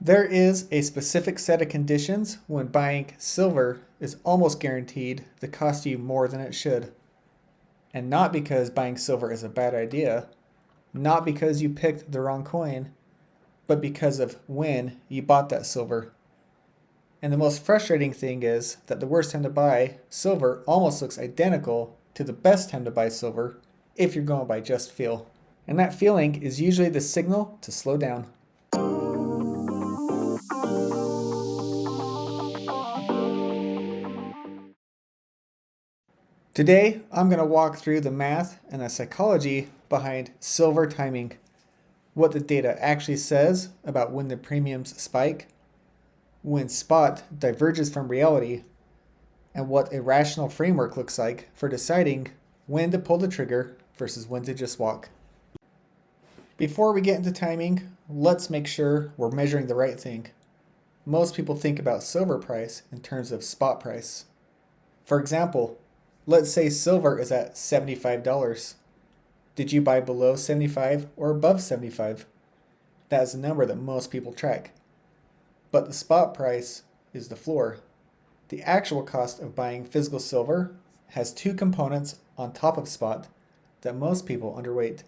There is a specific set of conditions when buying silver is almost guaranteed to cost you more than it should. And not because buying silver is a bad idea, not because you picked the wrong coin, but because of when you bought that silver. And the most frustrating thing is that the worst time to buy silver almost looks identical to the best time to buy silver if you're going by just feel. And that feeling is usually the signal to slow down. Today, I'm going to walk through the math and the psychology behind silver timing, what the data actually says about when the premiums spike, when spot diverges from reality, and what a rational framework looks like for deciding when to pull the trigger versus when to just walk. Before we get into timing, let's make sure we're measuring the right thing. Most people think about silver price in terms of spot price. For example, let's say silver is at $75. Did you buy below 75 or above 75? That is the number that most people track. But the spot price is the floor. The actual cost of buying physical silver has two components on top of spot that most people underweight: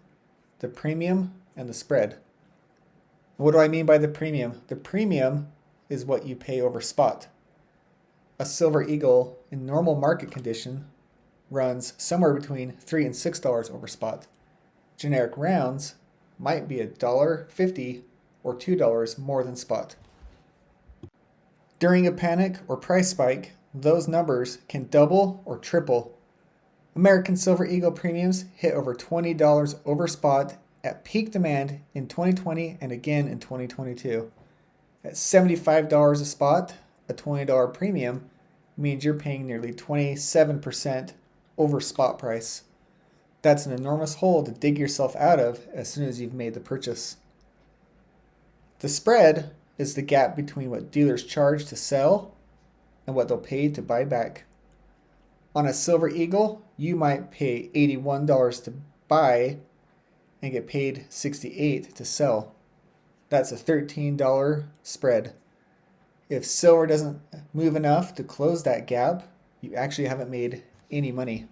the premium and the spread. What do I mean by the premium? The premium is what you pay over spot. A silver eagle in normal market condition runs somewhere between $3 and $6 over spot. Generic rounds might be $1.50 or $2 more than spot. During a panic or price spike, those numbers can double or triple. American Silver Eagle premiums hit over $20 over spot at peak demand in 2020 and again in 2022. At $75 a spot, a $20 premium means you're paying nearly 27% over spot price. That's an enormous hole to dig yourself out of as soon as you've made the purchase. The spread is the gap between what dealers charge to sell and what they'll pay to buy back. On a Silver Eagle, you might pay $81 to buy and get paid $68 to sell. That's a $13 spread. If silver doesn't move enough to close that gap, you actually haven't made any money.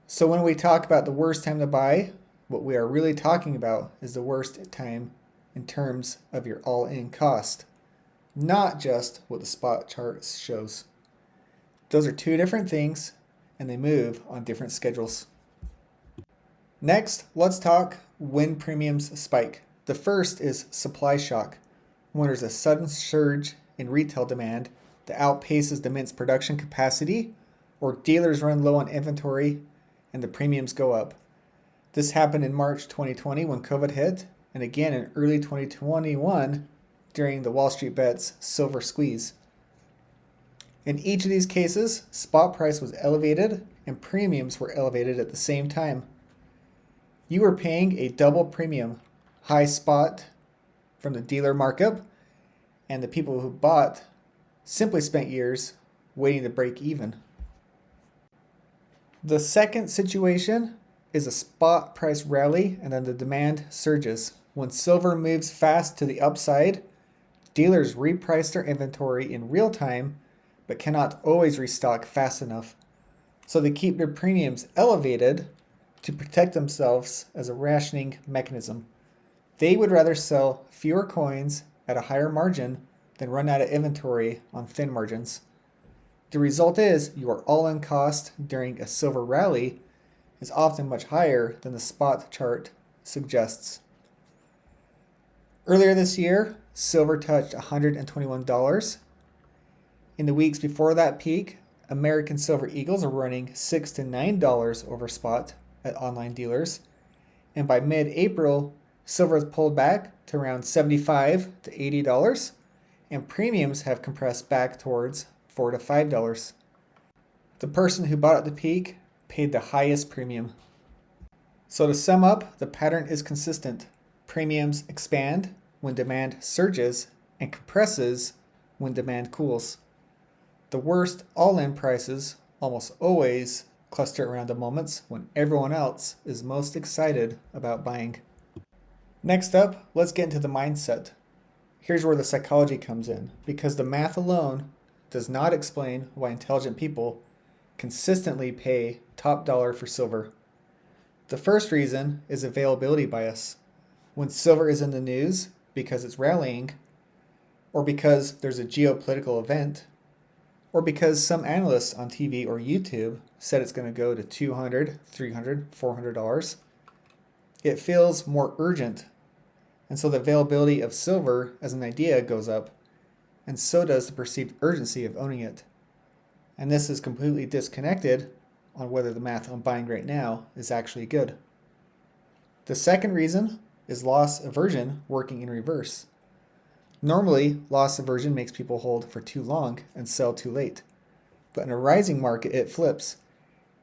So when we talk about the worst time to buy, what we are really talking about is the worst time in terms of your all-in cost, not just what the spot chart shows. Those are two different things, and they move on different schedules. Next, let's talk when premiums spike. The first is supply shock, when there's a sudden surge in retail demand that outpaces the mint's production capacity, or dealers run low on inventory and the premiums go up. This happened in March 2020 when COVID hit, and again in early 2021 during the Wall Street Bets silver squeeze. In each of these cases, spot price was elevated and premiums were elevated at the same time. You were paying a double premium, high spot from the dealer markup, and the people who bought simply spent years waiting to break even. The second situation is a spot price rally and then the demand surges. When silver moves fast to the upside, dealers reprice their inventory in real time but cannot always restock fast enough. So they keep their premiums elevated to protect themselves as a rationing mechanism. They would rather sell fewer coins at a higher margin than run out of inventory on thin margins. The result is your all-in cost during a silver rally is often much higher than the spot chart suggests. Earlier this year, silver touched $121. In the weeks before that peak, American Silver Eagles are running $6 to $9 over spot at online dealers, and by mid-April, silver has pulled back to around $75 to $80, and premiums have compressed back towards $4 to $5. The person who bought at the peak paid the highest premium. So to sum up, the pattern is consistent. Premiums expand when demand surges and compresses when demand cools. The worst all-in prices almost always cluster around the moments when everyone else is most excited about buying. Next up, let's get into the mindset. Here's where the psychology comes in, because the math alone does not explain why intelligent people consistently pay top dollar for silver. The first reason is availability bias. When silver is in the news because it's rallying, or because there's a geopolitical event, or because some analysts on TV or YouTube said it's going to go to $200, $300, $400, it feels more urgent. And so the availability of silver as an idea goes up, and so does the perceived urgency of owning it. And this is completely disconnected on whether the math I'm buying right now is actually good. The second reason is loss aversion working in reverse. Normally, loss aversion makes people hold for too long and sell too late. But in a rising market, it flips.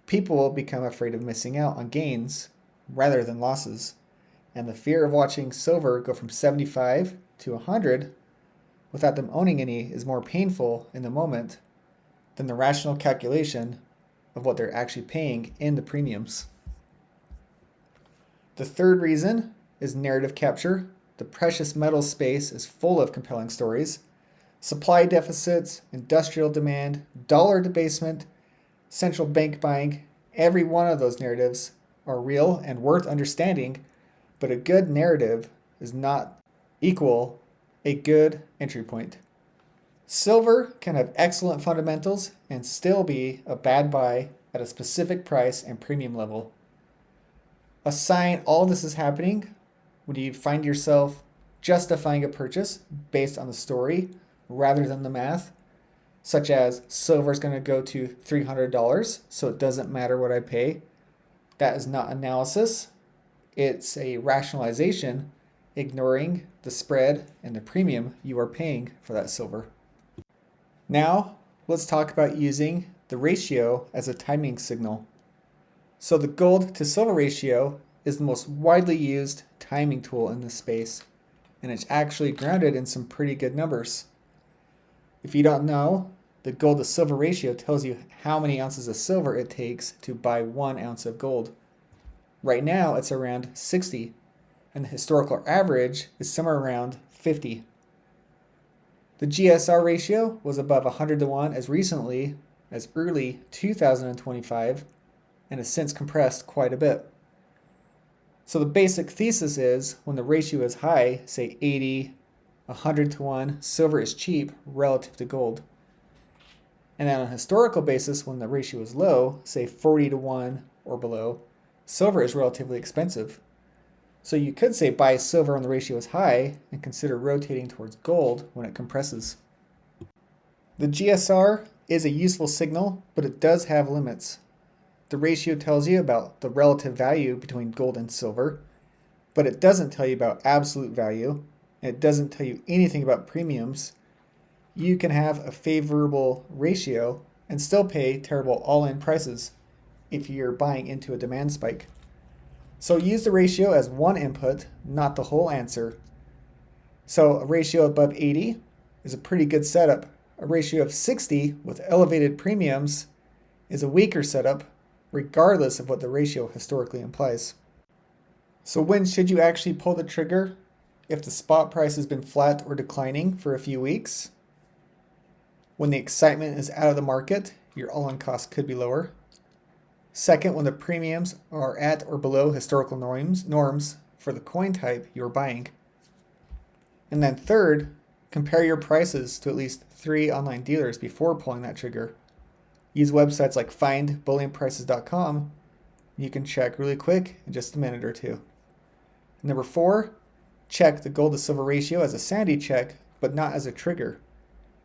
People will become afraid of missing out on gains rather than losses. And the fear of watching silver go from 75 to 100 without them owning any is more painful in the moment than the rational calculation of what they're actually paying in the premiums. The third reason is narrative capture. The precious metals space is full of compelling stories. Supply deficits, industrial demand, dollar debasement, central bank buying, every one of those narratives are real and worth understanding, but a good narrative is not equal a good entry point. Silver can have excellent fundamentals and still be a bad buy at a specific price and premium level. Assign all this is happening when you find yourself justifying a purchase based on the story rather than the math, such as silver is going to go to $300, so it doesn't matter what I pay. That is not analysis. It's a rationalization, ignoring the spread and the premium you are paying for that silver. Now, let's talk about using the ratio as a timing signal. So the gold to silver ratio is the most widely used timing tool in this space, and it's actually grounded in some pretty good numbers. If you don't know, the gold to silver ratio tells you how many ounces of silver it takes to buy 1 ounce of gold. Right now, it's around 60, and the historical average is somewhere around 50. The GSR ratio was above 100 to 1 as recently as early 2025 and has since compressed quite a bit. So the basic thesis is when the ratio is high, say 80, 100 to 1, silver is cheap relative to gold. And then on a historical basis, when the ratio is low, say 40 to 1 or below, silver is relatively expensive. So you could say buy silver when the ratio is high and consider rotating towards gold when it compresses. The GSR is a useful signal, but it does have limits. The ratio tells you about the relative value between gold and silver, but it doesn't tell you about absolute value, and it doesn't tell you anything about premiums. You can have a favorable ratio and still pay terrible all-in prices if you're buying into a demand spike. So use the ratio as one input, not the whole answer. So a ratio above 80 is a pretty good setup. A ratio of 60 with elevated premiums is a weaker setup, regardless of what the ratio historically implies. So when should you actually pull the trigger? If the spot price has been flat or declining for a few weeks. When the excitement is out of the market, your all-in cost could be lower. Second, when the premiums are at or below historical norms for the coin type you're buying. And then third, compare your prices to at least 3 online dealers before pulling that trigger. Use websites like findbullionprices.com. You can check really quick in just a minute or two. Number 4, check the gold to silver ratio as a sanity check, but not as a trigger.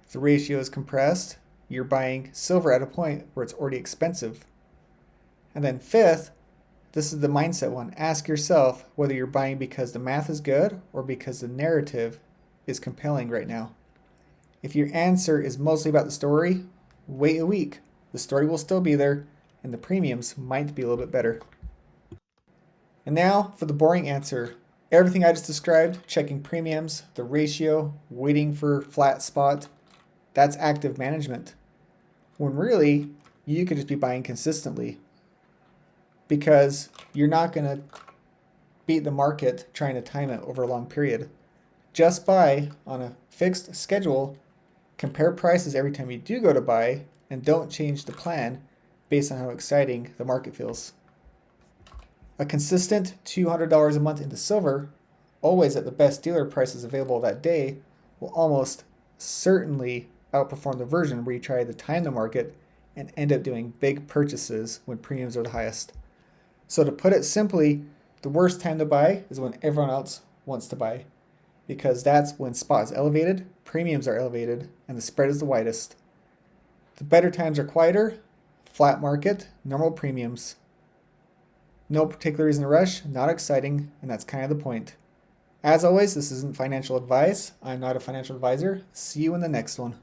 If the ratio is compressed, you're buying silver at a point where it's already expensive. And then 5th, this is the mindset one. Ask yourself whether you're buying because the math is good or because the narrative is compelling right now. If your answer is mostly about the story, wait a week. The story will still be there, and the premiums might be a little bit better. And now for the boring answer. Everything I just described, checking premiums, the ratio, waiting for flat spot, that's active management. When really, you could just be buying consistently, because you're not going to beat the market trying to time it over a long period. just buy on a fixed schedule, compare prices every time you do go to buy, and don't change the plan based on how exciting the market feels. A consistent $200 a month into silver, always at the best dealer prices available that day, will almost certainly outperform the version where you try to time the market and end up doing big purchases when premiums are the highest. So to put it simply, the worst time to buy is when everyone else wants to buy, because that's when spot is elevated, premiums are elevated, and the spread is the widest. The better times are quieter, flat market, normal premiums. No particular reason to rush, not exciting, and that's kind of the point. As always, this isn't financial advice. I'm not a financial advisor. See you in the next one.